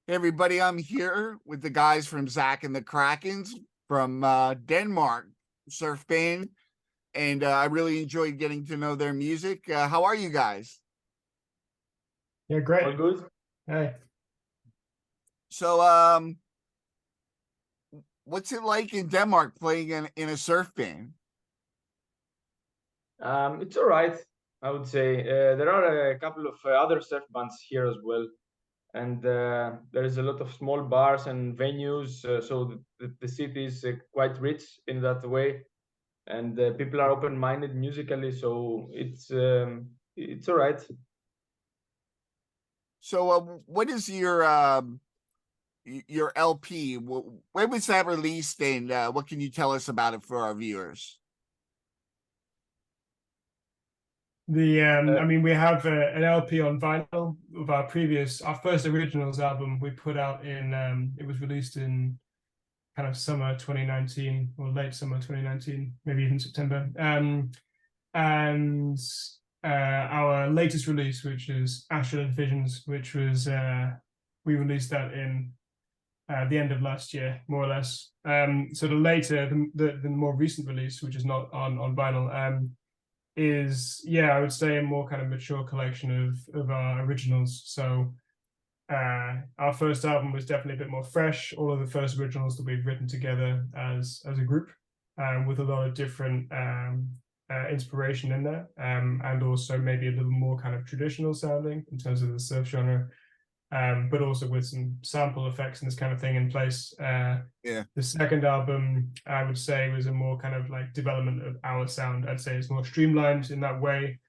Hey everybody, I'm here with the guys from Zach and the Krakens from Denmark, surf band, and I really enjoyed getting to know their music. How are you guys? Yeah, All great. good. Hey. So, what's it like in Denmark playing in a surf band? It's all right, I would say. There are a couple of other surf bands here as well, and there is a lot of small bars and venues. So the city is quite rich in that way, and people are open-minded musically. So it's all right. So, what is your LP? When was that released, and what can you tell us about it for our viewers? I mean, we have an LP on vinyl of our first originals album we put out in, it was released in kind of summer 2019 or late summer 2019, maybe even September. And our latest release, which is Astral Visions, which was, we released that in the end of last year, more or less. So the more recent release, which is not on vinyl, is, yeah, I would say a more kind of mature collection of our originals. So our first album was definitely a bit more fresh. All of the first originals that we've written together as a group, with a lot of different inspiration in there, and also maybe a little more kind of traditional sounding in terms of the surf genre, but also with some sample effects and this kind of thing in place. Yeah. The second album, I would say, was a more kind of like development of our sound. I'd say it's more streamlined in that way.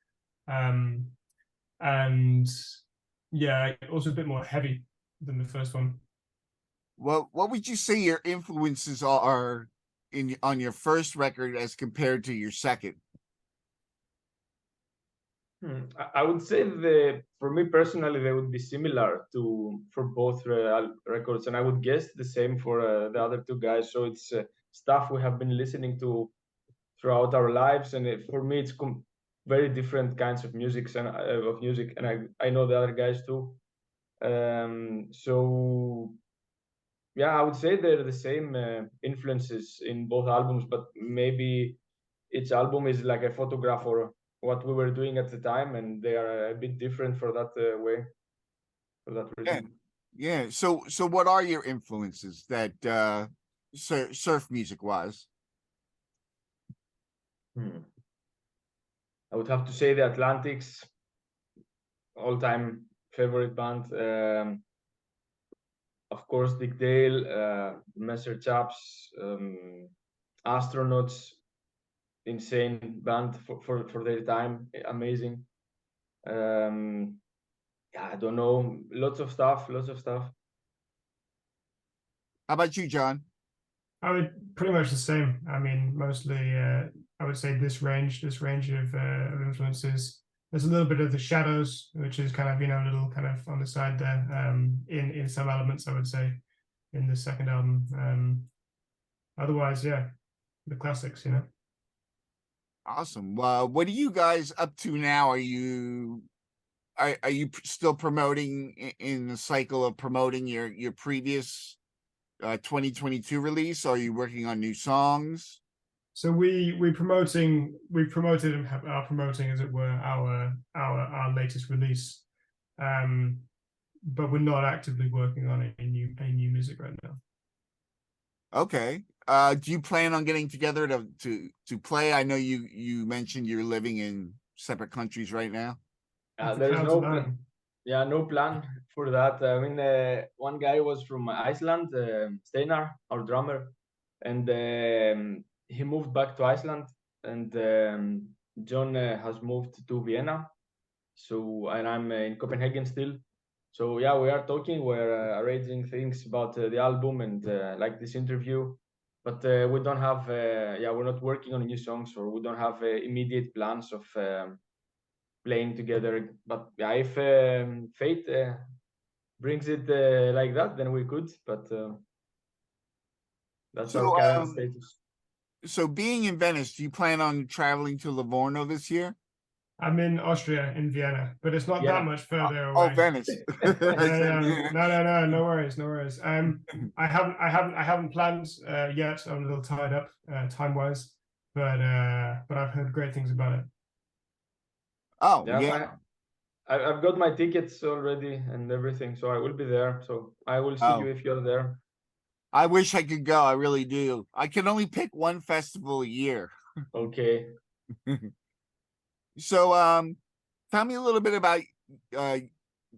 And yeah, also a bit more heavy than the first one. What would you say your influences are in on your first record as compared to your second? I would say for me personally, they would be similar to for both records, and I would guess the same for the other two guys. So it's stuff we have been listening to throughout our lives, and for me, it's very different kinds of music, and I know the other guys too. So yeah, I would say they're the same influences in both albums, but maybe each album is like a photograph or what we were doing at the time, and they are a bit different for that way, for that Yeah. reason. Yeah. So what are your influences that surf music wise? Hmm. I would have to say the Atlantics, all-time favorite band. Of course, Dick Dale, Messer Chaps, Astronauts, insane band for their time, amazing. Yeah, I don't know, lots of stuff, lots of stuff. How about you, John? I would pretty much the same. I mean, mostly, I would say this range of influences. There's a little bit of the Shadows, which is kind of, a little kind of on the side there, in some elements, I would say, in the second album. Otherwise, yeah, the classics. Awesome. What are you guys up to now? Are you still promoting in the cycle of promoting your previous 2022 release? Or are you working on new songs? So we promoted and are promoting, as it were, our latest release, um, but we're not actively working on any new music right now. Okay. Do you plan on getting together to play? I know you mentioned you're living in separate countries right now. If the There is clouds no align. yeah, no plan for that. I mean, one guy was from Iceland, Steinar, our drummer, and he moved back to Iceland, and John has moved to Vienna. So, and I'm in Copenhagen still. So yeah, we are talking. We're arranging things about the album and like this interview, but we don't have. Yeah, we're not working on new songs, or we don't have immediate plans of playing together. But yeah, if fate brings it like that, then we could. But that's our So current status. so being in Venice, do you plan on traveling to Livorno this year? I'm in Austria, in Vienna, but it's not Yeah. that much further Oh, away. Venice. I said- No worries, no worries. I haven't planned yet. I'm a little tied up time-wise, but I've heard great things about it. Oh, Yeah, yeah. I've got my tickets already and everything, so I will be there. So I will see you Oh. if you're there. I wish I could go. I really do. I can only pick one festival a year. Okay. So, tell me a little bit about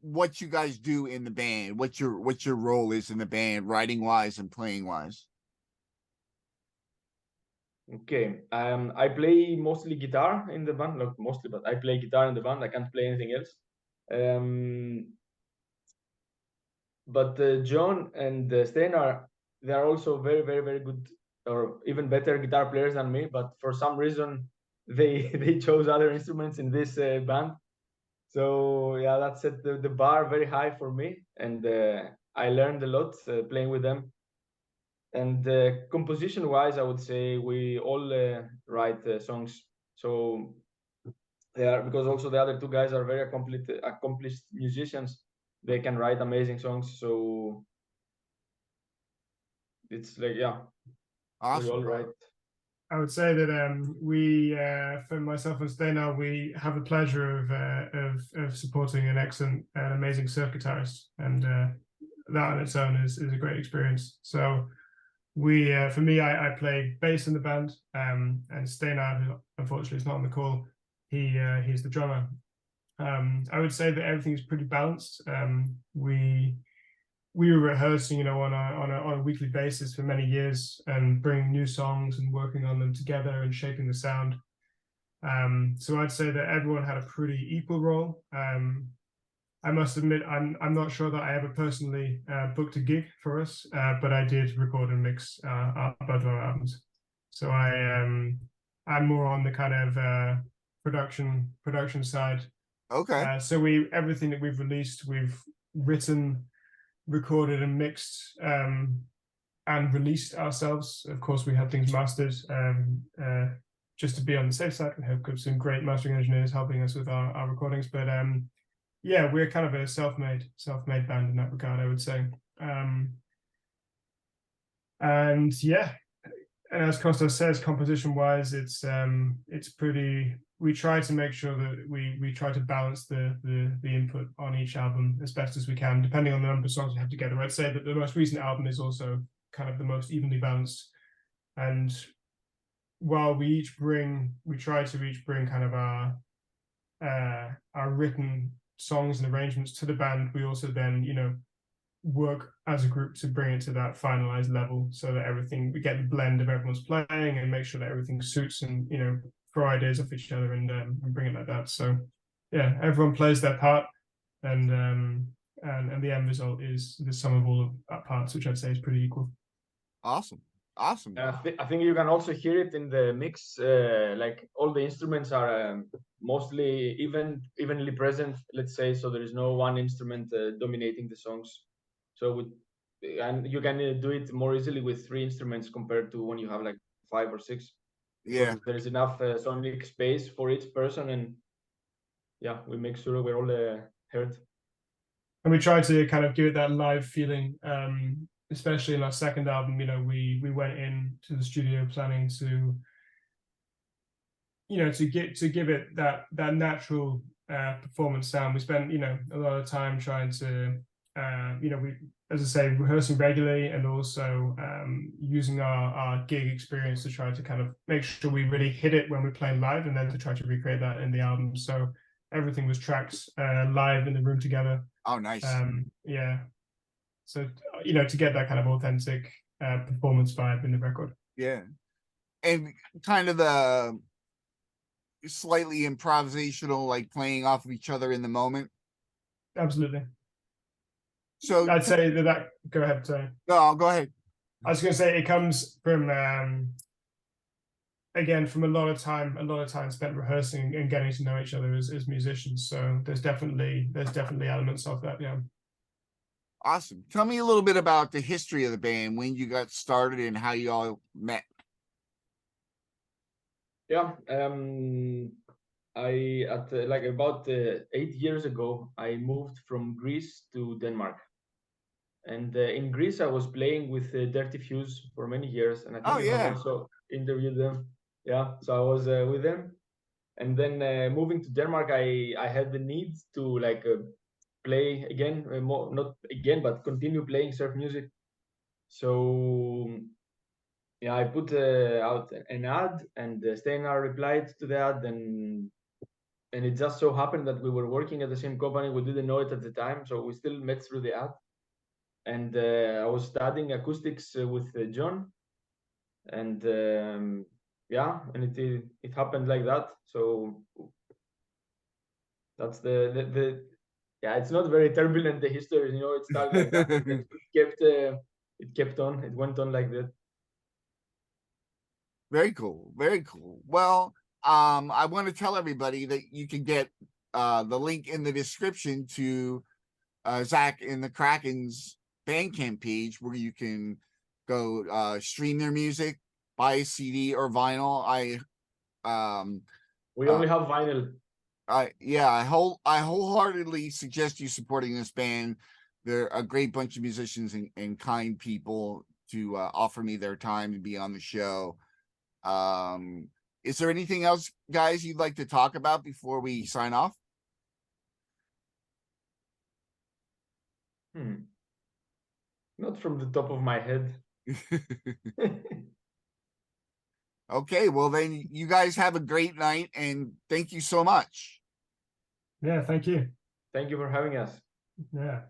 what you guys do in the band. What your role is in the band, writing wise and playing wise. Okay. I play mostly guitar in the band, not mostly, but I play guitar in the band. I can't play anything else. But John and Steinar, they are also very, very, very good, or even better guitar players than me. But for some reason, they they chose other instruments in this band. So yeah, that set the bar very high for me, and I learned a lot playing with them. And composition wise, I would say we all write songs. So yeah, because also the other two guys are very accomplished musicians. They can write amazing songs. So it's like, yeah, we all Awesome. write. I would say that we, for myself and Steinar, we have the pleasure of supporting an excellent and amazing surf guitarist, and that on its own is a great experience. So we, for me, I play bass in the band, and Steinar, who unfortunately is not on the call, he's the drummer. I would say that everything is pretty balanced. We were rehearsing, you know, on a weekly basis for many years, and bringing new songs and working on them together and shaping the sound. So I'd say that everyone had a pretty equal role. I must admit, I'm not sure that I ever personally booked a gig for us, but I did record and mix both of our albums. So I'm more on the kind of production side. Okay. So everything that we've released, we've written, recorded, and mixed, and released ourselves. Of course, we have things mastered. Just to be on the safe side, we have got some great mastering engineers helping us with our recordings. But yeah, we're kind of a self-made band in that regard, I would say. And yeah, and as Costa says, composition-wise, it's pretty. We try to make sure that we try to balance the input on each album as best as we can, depending on the number of songs we have together. I'd say that the most recent album is also kind of the most evenly balanced. And while we try to each bring kind of our written songs and arrangements to the band, we also then, you know, work as a group to bring it to that finalized level, so that we get the blend of everyone's playing and make sure that everything suits, and, you know, throw ideas off each other and bring it like that. So yeah, everyone plays their part, and the end result is the sum of all of our parts, which I'd say is pretty equal. Awesome. I think you can also hear it in the mix. Like all the instruments are mostly evenly present, let's say. So there is no one instrument dominating the songs. So and you can do it more easily with 3 instruments compared to when you have like 5 or 6. Yeah. There is enough sonic space for each person, and yeah, we make sure we're all heard. And we try to kind of give it that live feeling, especially in our second album. You know, we went into the studio planning to, you know, to give it that natural performance sound. We spent, you know, a lot of time trying to, you know, as I say, rehearsing regularly, and also using our gig experience to try to kind of make sure we really hit it when we're playing live, and then to try to recreate that in the album. So everything was tracked live in the room together. Oh, nice. Yeah. So, you know, to get that kind of authentic performance vibe in the record. Yeah. And kind of the slightly improvisational, like playing off of each other in the moment. Absolutely. So I'd say that go ahead, sorry. No, I'll go ahead. I was gonna say it comes from again, from a lot of time spent rehearsing and getting to know each other as musicians. So there's definitely elements of that, yeah. Awesome. Tell me a little bit about the history of the band, when you got started and how you all met. Yeah. at like about 8 years ago, I moved from Greece to Denmark. And in Greece, I was playing with Dirty Fuse for many years, and I think Oh you have yeah. also interviewed them. Yeah, so I was with them, and then moving to Denmark, I had the need to like play again, more, not again, but continue playing surf music. So yeah, I put out an ad, and Steinar replied to the ad, and it just so happened that we were working at the same company. We didn't know it at the time, so we still met through the ad. And I was studying acoustics with John, and yeah, and it happened like that. So that's the yeah. It's not very turbulent, the history, you know. It started like that, and then it kept on. It went on like that. Very cool. Very cool. Well, I want to tell everybody that you can get the link in the description to Zach and the Krakens Bandcamp page, where you can go stream their music, buy a CD or vinyl. We Uh, only have vinyl. I wholeheartedly suggest you supporting this band. They're a great bunch of musicians and kind people to offer me their time to be on the show. Is there anything else, guys, you'd like to talk about before we sign off? Not from the top of my head. Okay, well then you guys have a great night, and thank you so much. Yeah, thank you. Thank you for having us. Yeah.